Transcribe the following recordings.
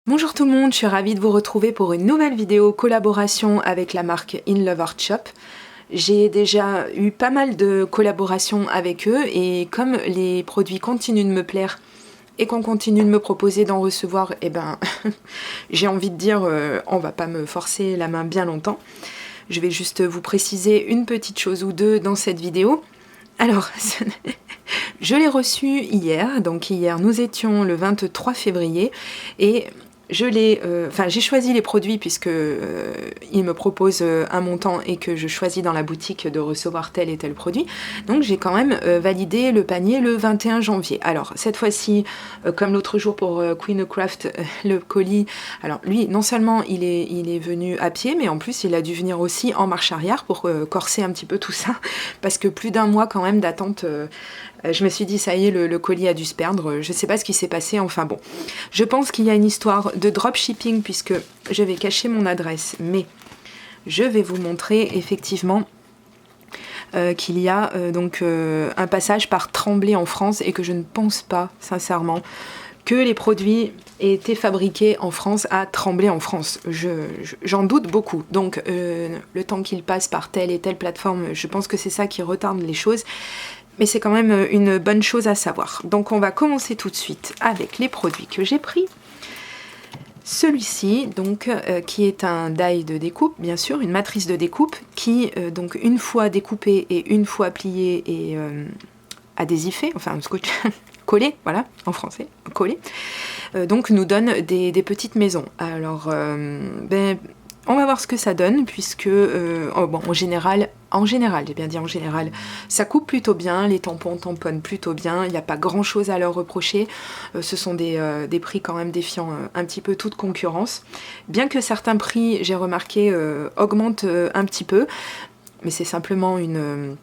Bonjour tout le monde, je suis ravie de vous retrouver pour une nouvelle vidéo collaboration avec la marque In Love Art Shop. J'ai déjà eu pas mal de collaborations avec eux et comme les produits continuent de me plaire et qu'on continue de me proposer d'en recevoir, j'ai envie de dire on va pas me forcer la main bien longtemps. Je vais juste vous préciser une petite chose ou deux dans cette vidéo. Alors, je l'ai reçu hier, donc hier nous étions le 23 février et j'ai choisi les produits puisque ils me proposent un montant et que je choisis dans la boutique de recevoir tel et tel produit. Donc j'ai quand même validé le panier le 21 janvier. Alors cette fois-ci, comme l'autre jour pour Queen Craft, le colis, alors lui non seulement il est venu à pied, mais en plus il a dû venir aussi en marche arrière pour corser un petit peu tout ça, parce que plus d'un mois quand même d'attente. Je me suis dit, ça y est, le colis a dû se perdre. Je sais pas ce qui s'est passé, enfin bon. Je pense qu'il y a une histoire de dropshipping puisque je vais cacher mon adresse. Mais je vais vous montrer effectivement qu'il y a un passage par Tremblay en France et que je ne pense pas, sincèrement, que les produits aient été fabriqués en France à Tremblay en France. J'en doute beaucoup. Donc le temps qu'il passe par telle et telle plateforme, je pense que c'est ça qui retarde les choses. Mais c'est quand même une bonne chose à savoir. Donc on va commencer tout de suite avec les produits que j'ai pris. Celui-ci, donc, qui est un die de découpe, bien sûr, une matrice de découpe, qui, donc, une fois découpée et une fois pliée et adhésifée, enfin, collée, voilà, en français, collée, donc nous donne des petites maisons. Alors, on va voir ce que ça donne, puisque, en général, j'ai bien dit en général, ça coupe plutôt bien, les tampons tamponnent plutôt bien, il n'y a pas grand chose à leur reprocher, ce sont des prix quand même défiant un petit peu toute concurrence, bien que certains prix, j'ai remarqué, augmentent un petit peu, mais c'est simplement une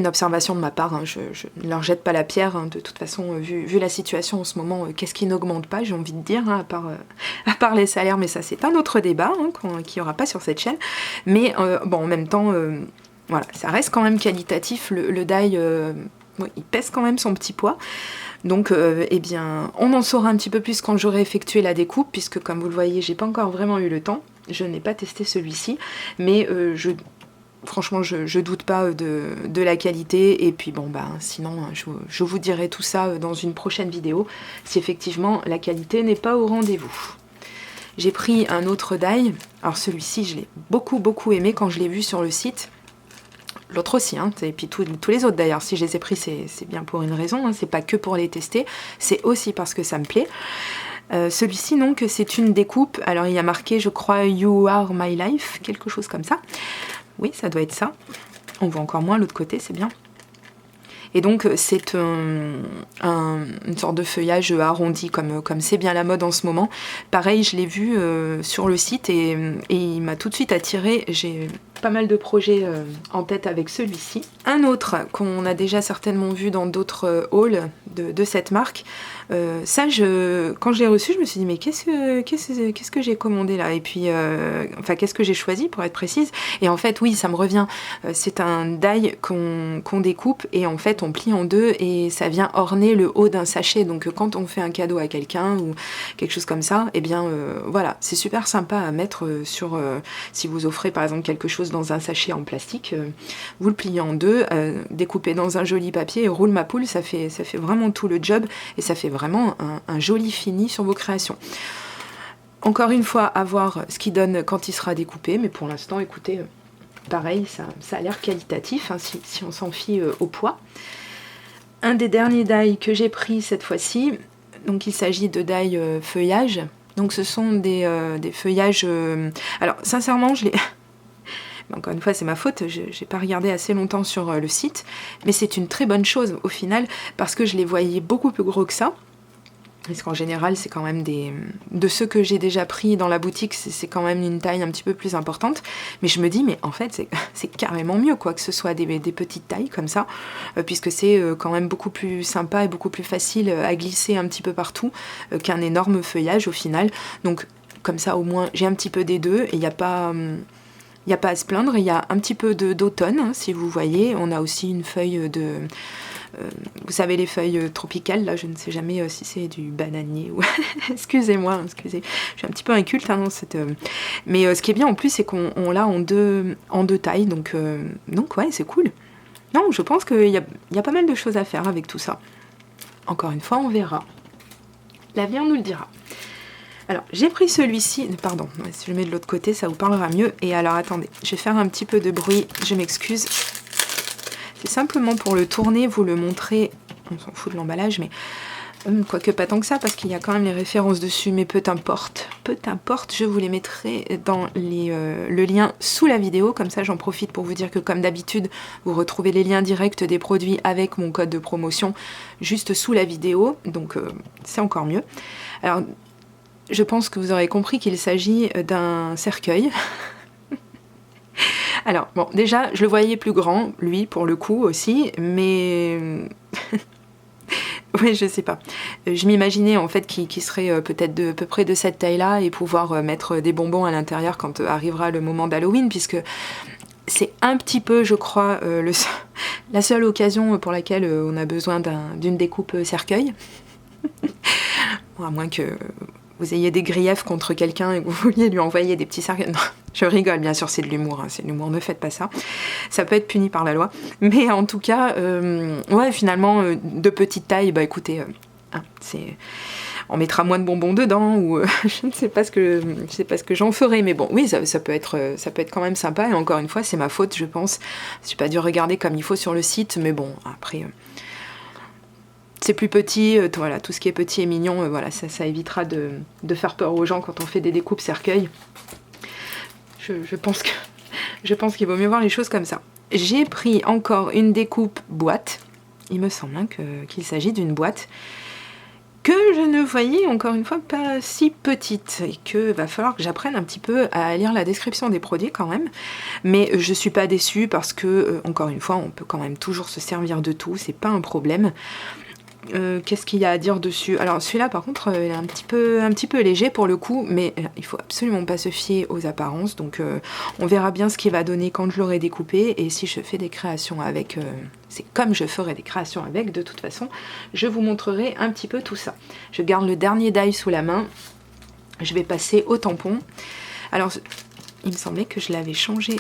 observation de ma part, hein. Je ne leur jette pas la pierre, hein. De toute façon, vu la situation en ce moment, qu'est-ce qui n'augmente pas, j'ai envie de dire, hein, à part les salaires, mais ça c'est un autre débat, hein, qu'il n'y aura pas sur cette chaîne, mais en même temps, voilà, ça reste quand même qualitatif, le die, il pèse quand même son petit poids, donc on en saura un petit peu plus quand j'aurai effectué la découpe, puisque comme vous le voyez, j'ai pas encore vraiment eu le temps, je n'ai pas testé celui-ci, mais franchement, je doute pas de la qualité, et puis sinon, je vous dirai tout ça dans une prochaine vidéo, si effectivement la qualité n'est pas au rendez-vous. J'ai pris un autre die, alors celui-ci, je l'ai beaucoup aimé quand je l'ai vu sur le site. L'autre aussi, hein, et puis tous les autres d'ailleurs, si je les ai pris, c'est bien pour une raison, hein, c'est pas que pour les tester, c'est aussi parce que ça me plaît. Celui-ci, donc, c'est une découpe, alors il y a marqué, je crois, You Are My Life, quelque chose comme ça. Oui, ça doit être ça. On voit encore moins l'autre côté, c'est bien. Et donc c'est une sorte de feuillage arrondi comme c'est bien la mode en ce moment. Pareil, je l'ai vu sur le site et il m'a tout de suite attiré. J'ai pas mal de projets en tête avec celui-ci. Un autre qu'on a déjà certainement vu dans d'autres hauls de cette marque. Quand je l'ai reçu, je me suis dit mais qu'est-ce que j'ai commandé là, et puis qu'est-ce que j'ai choisi pour être précise, et en fait oui, ça me revient, c'est un die qu'on découpe et en fait on plie en deux et ça vient orner le haut d'un sachet, donc quand on fait un cadeau à quelqu'un ou quelque chose comme ça, voilà, c'est super sympa à mettre si vous offrez par exemple quelque chose dans un sachet en plastique, vous le pliez en deux, découpez dans un joli papier et roule ma poule, ça fait vraiment tout le job et ça fait vraiment un joli fini sur vos créations. Encore une fois, à voir ce qu'il donne quand il sera découpé, mais pour l'instant, écoutez, pareil, ça a l'air qualitatif, hein, si on s'en fie au poids. Un des derniers die que j'ai pris cette fois-ci, donc il s'agit de die feuillage, donc ce sont des feuillages... alors sincèrement, je l'ai... Encore une fois, c'est ma faute, j'ai pas regardé assez longtemps sur le site, mais c'est une très bonne chose au final, parce que je les voyais beaucoup plus gros que ça. Parce qu'en général, c'est quand même de ceux que j'ai déjà pris dans la boutique, c'est quand même une taille un petit peu plus importante. Mais je me dis, mais en fait, c'est carrément mieux, quoi, que ce soit des petites tailles comme ça, puisque c'est quand même beaucoup plus sympa et beaucoup plus facile à glisser un petit peu partout qu'un énorme feuillage au final. Donc, comme ça, au moins, j'ai un petit peu des deux et il n'y a pas... Il n'y a pas à se plaindre, il y a un petit peu d'automne, hein, si vous voyez. On a aussi une feuille vous savez les feuilles tropicales, là je ne sais jamais si c'est du bananier ou... excusez-moi, excusez, je suis un petit peu inculte hein, dans cette... Mais ce qui est bien en plus c'est qu'on l'a en deux tailles, donc ouais c'est cool. Non, je pense qu'il y a pas mal de choses à faire avec tout ça. Encore une fois, on verra. L'avenir nous le dira. Alors, j'ai pris celui-ci... Pardon, si je le mets de l'autre côté, ça vous parlera mieux. Et alors, attendez, je vais faire un petit peu de bruit. Je m'excuse. C'est simplement pour le tourner, vous le montrer. On s'en fout de l'emballage, mais... quoique pas tant que ça, parce qu'il y a quand même les références dessus, mais peu importe, je vous les mettrai dans le lien sous la vidéo, comme ça j'en profite pour vous dire que comme d'habitude, vous retrouvez les liens directs des produits avec mon code de promotion juste sous la vidéo, donc c'est encore mieux. Alors, je pense que vous aurez compris qu'il s'agit d'un cercueil. Alors, bon, déjà, je le voyais plus grand, lui, pour le coup aussi, mais... Oui, je sais pas. Je m'imaginais en fait qu'il serait peut-être de à peu près de cette taille-là et pouvoir mettre des bonbons à l'intérieur quand arrivera le moment d'Halloween, puisque c'est un petit peu, je crois, la seule occasion pour laquelle on a besoin d'une découpe cercueil. Bon, à moins que vous ayez des griefs contre quelqu'un et que vous vouliez lui envoyer des petits cercueils. Non, je rigole, bien sûr, c'est de l'humour, hein, c'est de l'humour, ne faites pas ça. Ça peut être puni par la loi. Mais en tout cas, ouais, finalement, de petite taille, bah écoutez, hein, on mettra moins de bonbons dedans, ou je ne sais pas ce que j'en ferai, mais bon, oui, ça peut être quand même sympa, et encore une fois, c'est ma faute, je pense. J'ai pas dû regarder comme il faut sur le site, mais bon, après... c'est plus petit, voilà, tout ce qui est petit et mignon, voilà, ça évitera de faire peur aux gens quand on fait des découpes cercueils. Je pense qu'il vaut mieux voir les choses comme ça. J'ai pris encore une découpe boîte. Il me semble hein, qu'il s'agit d'une boîte que je ne voyais encore une fois pas si petite et que va falloir que j'apprenne un petit peu à lire la description des produits quand même. Mais je suis pas déçue parce que, encore une fois, on peut quand même toujours se servir de tout, c'est pas un problème. Qu'est-ce qu'il y a à dire dessus? Alors celui-là par contre il est un petit peu léger pour le coup, mais il faut absolument pas se fier aux apparences, donc on verra bien ce qu'il va donner quand je l'aurai découpé, et si je fais des créations avec, c'est comme je ferai des créations avec, de toute façon je vous montrerai un petit peu tout ça. Je garde le dernier die sous la main, je vais passer au tampon. Alors il me semblait que je l'avais changé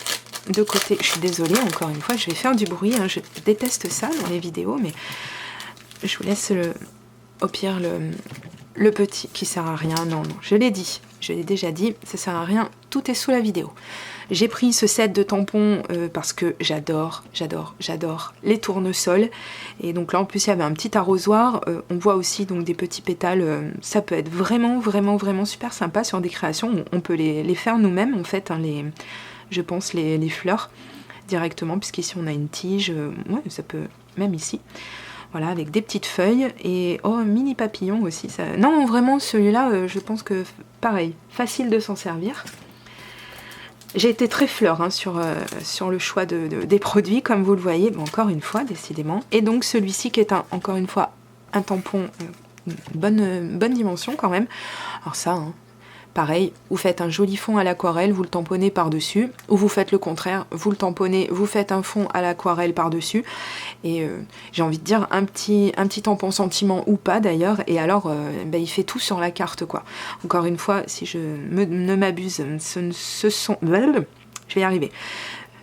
de côté, je suis désolée encore une fois, je vais faire du bruit, hein. Je déteste ça dans les vidéos, mais je vous laisse au pire le petit qui sert à rien. Non, je l'ai dit, je l'ai déjà dit, ça sert à rien, tout est sous la vidéo. J'ai pris ce set de tampons parce que j'adore les tournesols. Et donc là en plus il y avait un petit arrosoir, on voit aussi donc des petits pétales, ça peut être vraiment super sympa sur des créations. On peut les faire nous-mêmes en fait, hein, je pense les fleurs directement, puisqu'ici on a une tige, ouais, ça peut, même ici. Voilà, avec des petites feuilles et oh, un mini papillon aussi. Ça... Non, vraiment, celui-là, je pense que pareil, facile de s'en servir. J'ai été très fleur hein, sur le choix des produits, comme vous le voyez, bon, encore une fois, décidément. Et donc celui-ci qui est encore une fois un tampon, bonne dimension quand même. Alors ça, hein, pareil, vous faites un joli fond à l'aquarelle, vous le tamponnez par-dessus, ou vous faites le contraire, vous le tamponnez, vous faites un fond à l'aquarelle par-dessus, et j'ai envie de dire un petit tampon sentiment ou pas d'ailleurs, et alors il fait tout sur la carte quoi. Encore une fois, si je ne m'abuse, ce sont... Je vais y arriver.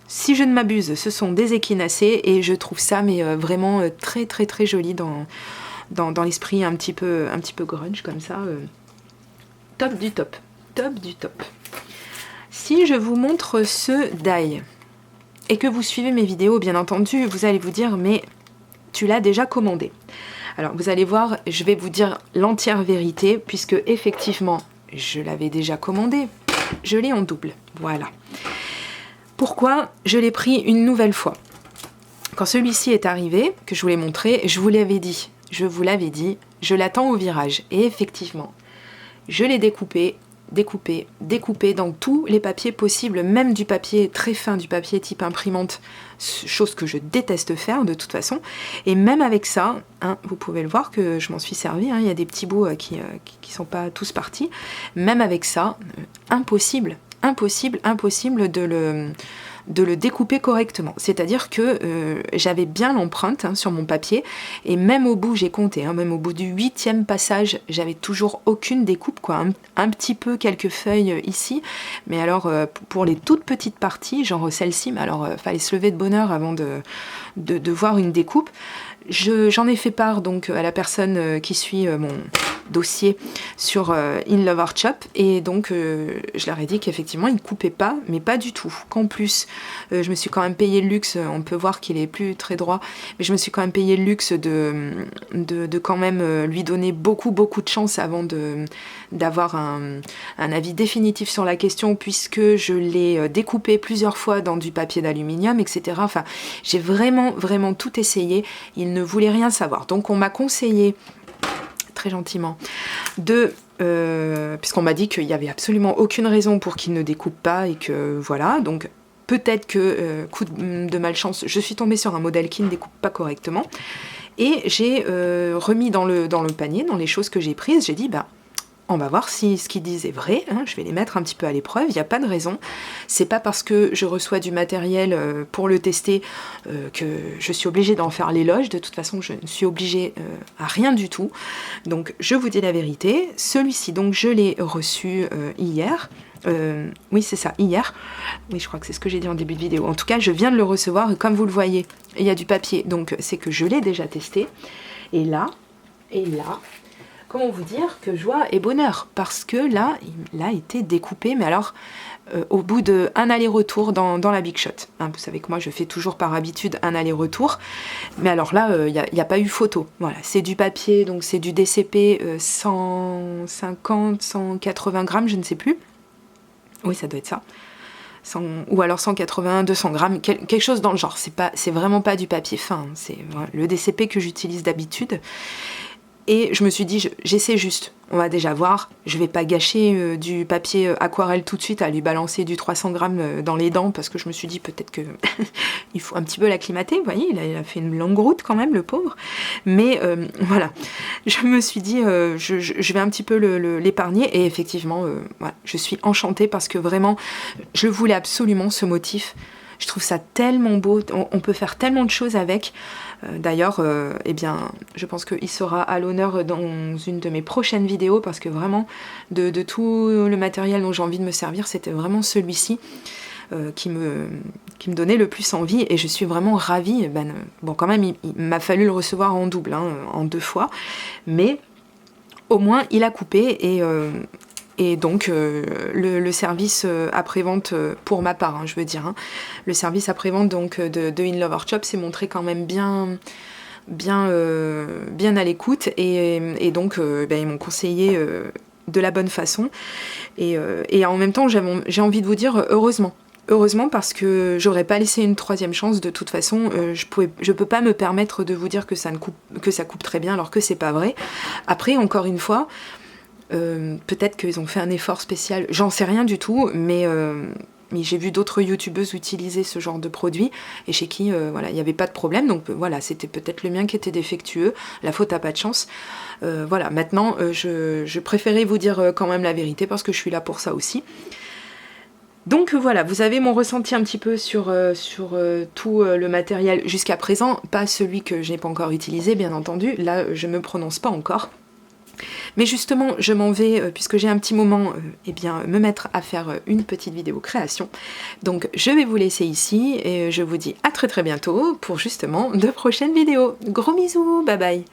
Si je ne m'abuse, ce sont des échinacées, et je trouve ça mais vraiment très joli dans l'esprit un petit peu grunge comme ça. Top du top. Si je vous montre ce die et que vous suivez mes vidéos, bien entendu, vous allez vous dire mais tu l'as déjà commandé. Alors vous allez voir, je vais vous dire l'entière vérité puisque effectivement je l'avais déjà commandé. Je l'ai en double, voilà. Pourquoi je l'ai pris une nouvelle fois? Quand celui-ci est arrivé, que je vous l'ai montré, je vous l'avais dit, je l'attends au virage. Et effectivement, je l'ai découpé dans tous les papiers possibles, même du papier très fin, du papier type imprimante, chose que je déteste faire de toute façon. Et même avec ça, hein, vous pouvez le voir que je m'en suis servi, hein, il y a des petits bouts qui sont pas tous partis. Même avec ça, impossible de de le découper correctement. C'est-à-dire que j'avais bien l'empreinte sur mon papier, et même au bout, j'ai compté, même au bout du 8e passage, j'avais toujours aucune découpe, quoi. Un petit peu quelques feuilles ici, mais alors pour les toutes petites parties, genre celle-ci, mais alors fallait se lever de bonne heure avant de voir une découpe. J'en ai fait part donc à la personne qui suit mon dossier sur In Love Art Shop, et donc je leur ai dit qu'effectivement ils ne coupaient pas, mais pas du tout, qu'en plus je me suis quand même payé le luxe, on peut voir qu'il est plus très droit, mais je me suis quand même payé le luxe de quand même lui donner beaucoup de chance avant d'avoir un avis définitif sur la question, puisque je l'ai découpé plusieurs fois dans du papier d'aluminium, etc. Enfin, j'ai vraiment tout essayé. Il ne voulait rien savoir, donc on m'a conseillé très gentiment puisqu'on m'a dit qu'il n'y avait absolument aucune raison pour qu'il ne découpe pas, et que voilà, donc peut-être que coup de malchance, je suis tombée sur un modèle qui ne découpe pas correctement, et j'ai remis dans le panier, dans les choses que j'ai prises, j'ai dit on va voir si ce qu'ils disent est vrai, je vais les mettre un petit peu à l'épreuve, il n'y a pas de raison. C'est pas parce que je reçois du matériel pour le tester que je suis obligée d'en faire l'éloge. De toute façon, je ne suis obligée à rien du tout. Donc, je vous dis la vérité. Celui-ci, donc, je l'ai reçu hier. Oui, c'est ça, hier. Oui, je crois que c'est ce que j'ai dit en début de vidéo. En tout cas, je viens de le recevoir, et comme vous le voyez, il y a du papier. Donc, c'est que je l'ai déjà testé. Et là... comment vous dire que joie et bonheur, parce que là, il a été découpé, mais alors au bout d'un aller-retour dans la Big Shot. Vous savez que moi, je fais toujours par habitude un aller-retour, mais alors là, il n'y a pas eu photo. Voilà, c'est du papier, donc c'est du DCP 150, 180 grammes, je ne sais plus. Oui, ça doit être ça. Ou alors 180, 200 grammes, quelque chose dans le genre. C'est vraiment pas du papier fin, c'est le DCP que j'utilise d'habitude. Et je me suis dit, j'essaie juste, on va déjà voir, je vais pas gâcher du papier aquarelle tout de suite à lui balancer du 300 grammes dans les dents, parce que je me suis dit peut-être que il faut un petit peu l'acclimater, vous voyez, il a fait une longue route quand même, le pauvre. Mais voilà, je me suis dit, je vais un petit peu l'épargner, et effectivement, voilà, je suis enchantée, parce que vraiment, je voulais absolument ce motif. Je trouve ça tellement beau, on peut faire tellement de choses avec. D'ailleurs, eh bien, je pense qu'il sera à l'honneur dans une de mes prochaines vidéos, parce que vraiment, de tout le matériel dont j'ai envie de me servir, c'était vraiment celui-ci qui me donnait le plus envie, et je suis vraiment ravie. Bon, quand même, il m'a fallu le recevoir en double, en 2 fois, mais au moins, il a coupé, et donc le service après-vente, pour ma part, je veux dire, le service après-vente donc de In Love Art Shop s'est montré quand même bien à l'écoute, et donc ils m'ont conseillé de la bonne façon, et en même temps j'ai envie de vous dire heureusement, parce que j'aurais pas laissé une 3e chance. De toute façon, je peux pas me permettre de vous dire que ça coupe très bien, alors que c'est pas vrai. Après, encore une fois, peut-être qu'ils ont fait un effort spécial, j'en sais rien du tout, mais j'ai vu d'autres youtubeuses utiliser ce genre de produit, et chez qui voilà, il n'y avait pas de problème, donc voilà, c'était peut-être le mien qui était défectueux, la faute à pas de chance. Voilà, maintenant je préférais vous dire quand même la vérité, parce que je suis là pour ça aussi. Donc voilà, vous avez mon ressenti un petit peu sur tout le matériel jusqu'à présent, pas celui que je n'ai pas encore utilisé, bien entendu, là je me prononce pas encore. Mais justement, je m'en vais, puisque j'ai un petit moment, me mettre à faire une petite vidéo création. Donc je vais vous laisser ici, et je vous dis à très bientôt pour justement de prochaines vidéos. Gros bisous, bye bye.